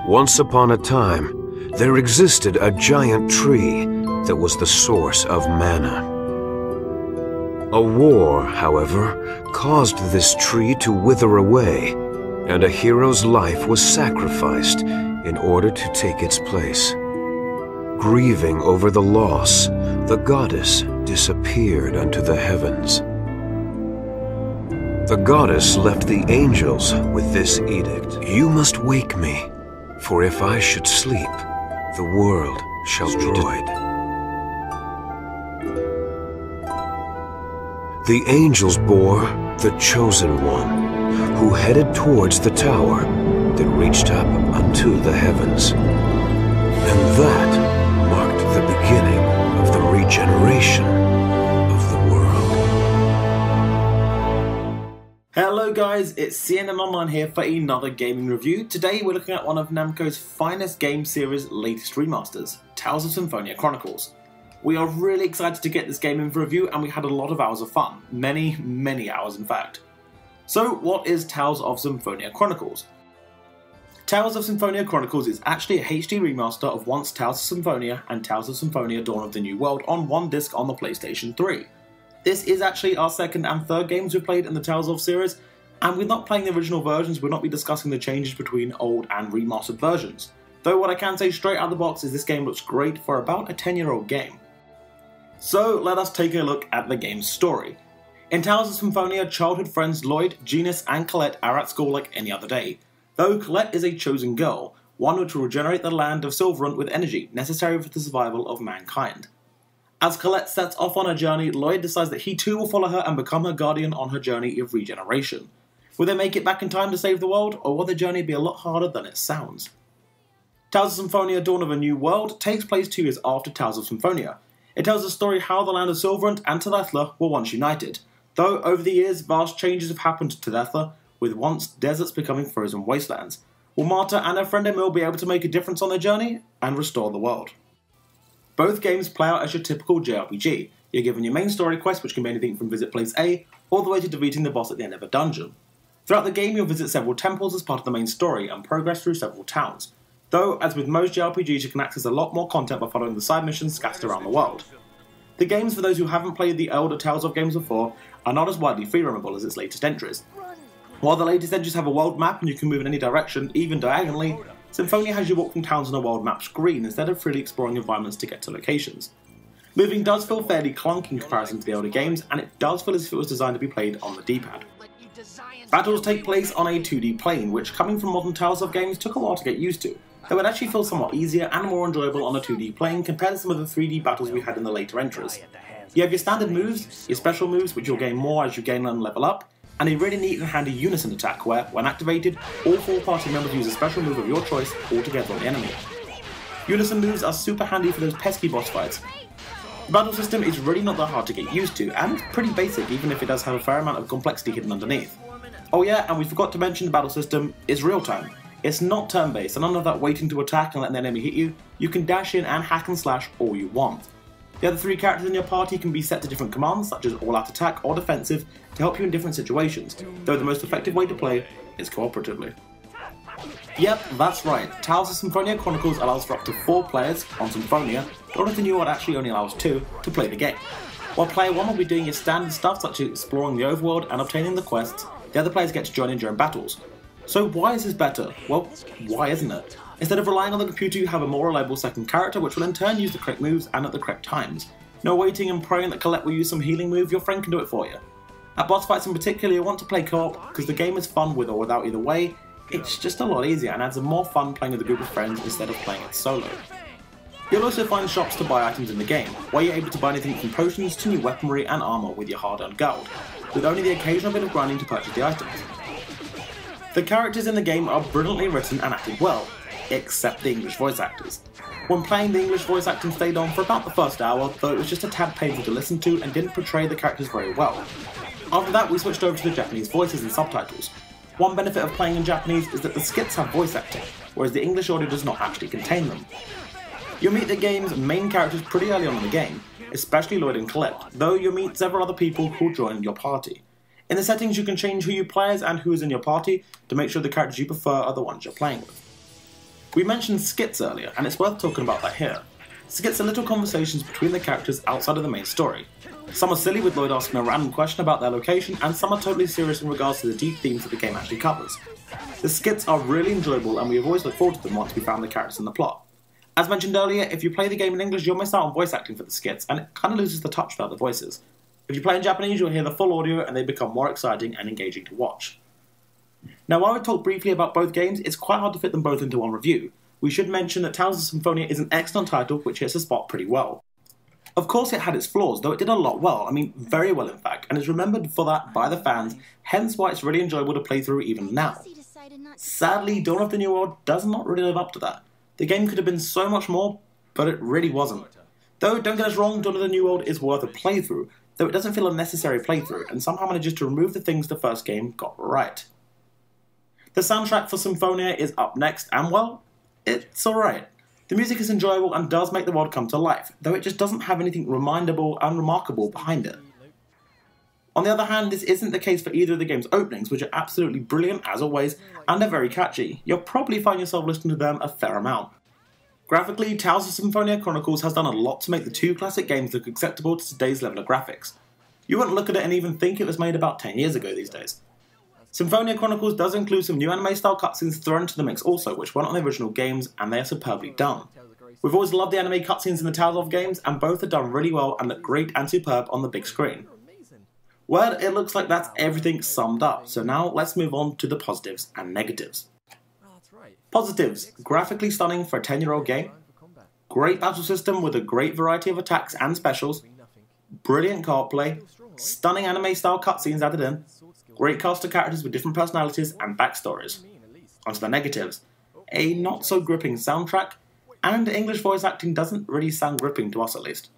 Once upon a time, there existed a giant tree that was the source of mana. A war, however, caused this tree to wither away, and a hero's life was sacrificed in order to take its place. Grieving over the loss, the goddess disappeared unto the heavens. The goddess left the angels with this edict: "You must wake me, for if I should sleep, the world shall be destroyed." The angels bore the chosen one, who headed towards the tower that reached up unto the heavens. And that marked the beginning of the regeneration of the world. Hello guys, it's C&NOnline here for another gaming review. Today we're looking at one of Namco's finest game series' latest remasters, Tales of Symphonia Chronicles. We are really excited to get this game in for review, and we had a lot of hours of fun. Many hours in fact. So what is Tales of Symphonia Chronicles? Tales of Symphonia Chronicles is actually a HD remaster of once Tales of Symphonia and Tales of Symphonia Dawn of the New World on one disc on the PlayStation 3. This is actually our second and third games we've played in the Tales of series, and we're not playing the original versions. We'll not be discussing the changes between old and remastered versions. Though what I can say straight out of the box is this game looks great for about a 10-year-old game. So let us take a look at the game's story. In Tales of Symphonia, childhood friends Lloyd, Genus and Colette are at school like any other day. Though Colette is a chosen girl, one which will regenerate the land of Silverant with energy necessary for the survival of mankind. As Colette sets off on her journey, Lloyd decides that he too will follow her and become her guardian on her journey of regeneration. Will they make it back in time to save the world, or will the journey be a lot harder than it sounds? Tales of Symphonia Dawn of a New World takes place 2 years after Tales of Symphonia. It tells the story how the land of Silverant and Tethla were once united, though over the years vast changes have happened to Tethla, with once deserts becoming frozen wastelands. Will Marta and her friend Emil be able to make a difference on their journey and restore the world? Both games play out as your typical JRPG. You're given your main story quest, which can be anything from visit place A, all the way to defeating the boss at the end of a dungeon. Throughout the game you'll visit several temples as part of the main story and progress through several towns. Though, as with most JRPGs, you can access a lot more content by following the side missions scattered around the world. The games, for those who haven't played the older Tales of games before, are not as widely freeroamable as its latest entries. While the latest entries have a world map and you can move in any direction, even diagonally, Symphonia has you walk from towns on a world map screen instead of freely exploring environments to get to locations. Moving does feel fairly clunky in comparison to the older games, and it does feel as if it was designed to be played on the D-pad. Battles take place on a 2D plane, which coming from modern Tales of games took a while to get used to, though it actually feels somewhat easier and more enjoyable on a 2D plane compared to some of the 3D battles we had in the later entries. You have your standard moves, your special moves which you'll gain more as you gain and level up, and a really neat and handy unison attack where, when activated, all 4 party members use a special move of your choice altogether on the enemy. Unison moves are super handy for those pesky boss fights. The battle system is really not that hard to get used to, and it's pretty basic even if it does have a fair amount of complexity hidden underneath. Oh yeah, and we forgot to mention the battle system is real time. It's not turn-based, and none of that waiting to attack and letting the enemy hit you. You can dash in and hack and slash all you want. The other 3 characters in your party can be set to different commands, such as all-out attack or defensive, to help you in different situations, though the most effective way to play is cooperatively. Yep, that's right, Tales of Symphonia Chronicles allows for up to 4 players on Symphonia, Dawn of the New World actually only allows 2, to play the game. While player 1 will be doing your standard stuff such as exploring the overworld and obtaining the quests, the other players get to join in during battles. So why is this better? Well, why isn't it? Instead of relying on the computer, you have a more reliable second character which will in turn use the correct moves and at the correct times. No waiting and praying that Colette will use some healing move, your friend can do it for you. At boss fights in particular, you want to play co-op because the game is fun with or without either way. It's just a lot easier and adds a more fun playing with a group of friends instead of playing it solo. You'll also find shops to buy items in the game, where you're able to buy anything from potions to new weaponry and armour with your hard-earned gold, with only the occasional bit of grinding to purchase the items. The characters in the game are brilliantly written and acted well, except the English voice actors. When playing, the English voice acting stayed on for about the first hour, though it was just a tad painful to listen to and didn't portray the characters very well. After that we switched over to the Japanese voices and subtitles. One benefit of playing in Japanese is that the skits have voice acting, whereas the English audio does not actually contain them. You'll meet the game's main characters pretty early on in the game, especially Lloyd and Colette, though you'll meet several other people who'll join your party. In the settings you can change who you play as and who is in your party to make sure the characters you prefer are the ones you're playing with. We mentioned skits earlier, and it's worth talking about that here. Skits are little conversations between the characters outside of the main story. Some are silly with Lloyd asking a random question about their location, and some are totally serious in regards to the deep themes that the game actually covers. The skits are really enjoyable, and we have always looked forward to them once we found the characters in the plot. As mentioned earlier, if you play the game in English, you'll miss out on voice acting for the skits, and it kind of loses the touch without the voices. If you play in Japanese, you'll hear the full audio, and they become more exciting and engaging to watch. Now, while we talked briefly about both games, it's quite hard to fit them both into one review. We should mention that Tales of Symphonia is an excellent title which hits the spot pretty well. Of course it had its flaws, though it did a lot well, very well in fact, and is remembered for that by the fans, hence why it's really enjoyable to play through even now. Sadly, Dawn of the New World does not really live up to that. The game could have been so much more, but it really wasn't. Though, don't get us wrong, Dawn of the New World is worth a playthrough, though it doesn't feel a necessary playthrough, and somehow manages to remove the things the first game got right. The soundtrack for Symphonia is up next, and well, it's alright. The music is enjoyable and does make the world come to life, though it just doesn't have anything remindable and remarkable behind it. On the other hand, this isn't the case for either of the game's openings, which are absolutely brilliant as always, and are very catchy. You'll probably find yourself listening to them a fair amount. Graphically, Tales of Symphonia Chronicles has done a lot to make the two classic games look acceptable to today's level of graphics. You wouldn't look at it and even think it was made about 10 years ago these days. Symphonia Chronicles does include some new anime-style cutscenes thrown into the mix also, which weren't on the original games, and they are superbly done. We've always loved the anime cutscenes in the Tales of games, and both are done really well and look great and superb on the big screen. Well, it looks like that's everything summed up, so now let's move on to the positives and negatives. Positives: graphically stunning for a 10-year-old game, great battle system with a great variety of attacks and specials, brilliant co-op play, stunning anime-style cutscenes added in, great cast of characters with different personalities and backstories. Onto the negatives: a not-so-gripping soundtrack, and English voice acting doesn't really sound gripping to us at least.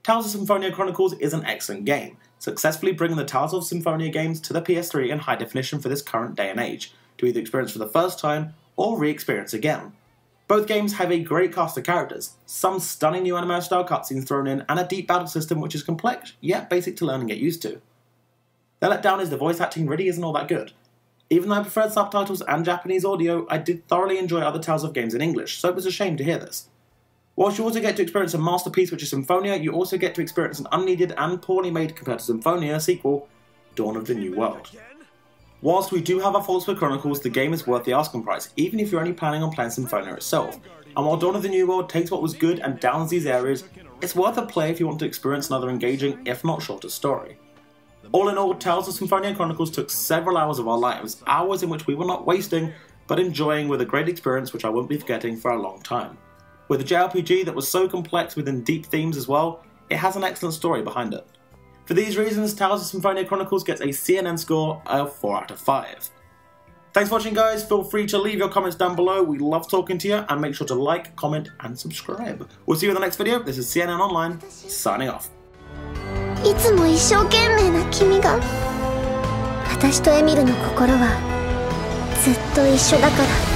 Tales of Symphonia Chronicles is an excellent game, successfully bringing the Tales of Symphonia games to the PS3 in high definition for this current day and age, to either experience for the first time or re-experience again. Both games have a great cast of characters, some stunning new anime-style cutscenes thrown in, and a deep battle system which is complex, yet basic to learn and get used to. The letdown is the voice acting really isn't all that good. Even though I preferred subtitles and Japanese audio, I did thoroughly enjoy other Tales of games in English, so it was a shame to hear this. Whilst you also get to experience a masterpiece which is Symphonia, you also get to experience an unneeded and poorly made compared to Symphonia sequel, Dawn of the New World. Whilst we do have our faults with Chronicles, the game is worth the asking price, even if you're only planning on playing Symphonia itself, and while Dawn of the New World takes what was good and downs these areas, it's worth a play if you want to experience another engaging, if not shorter, story. All in all, Tales of Symphonia Chronicles took several hours of our lives, hours in which we were not wasting, but enjoying with a great experience which I won't be forgetting for a long time. With a JRPG that was so complex within deep themes as well, it has an excellent story behind it. For these reasons, Tales of Symphonia Chronicles gets a C&N score of 4 out of 5. Thanks for watching guys, feel free to leave your comments down below, we love talking to you, and make sure to like, comment and subscribe. We'll see you in the next video, this is C&NOnline, signing off. いつも一生懸命な君が私とエミルの心はずっと一緒だから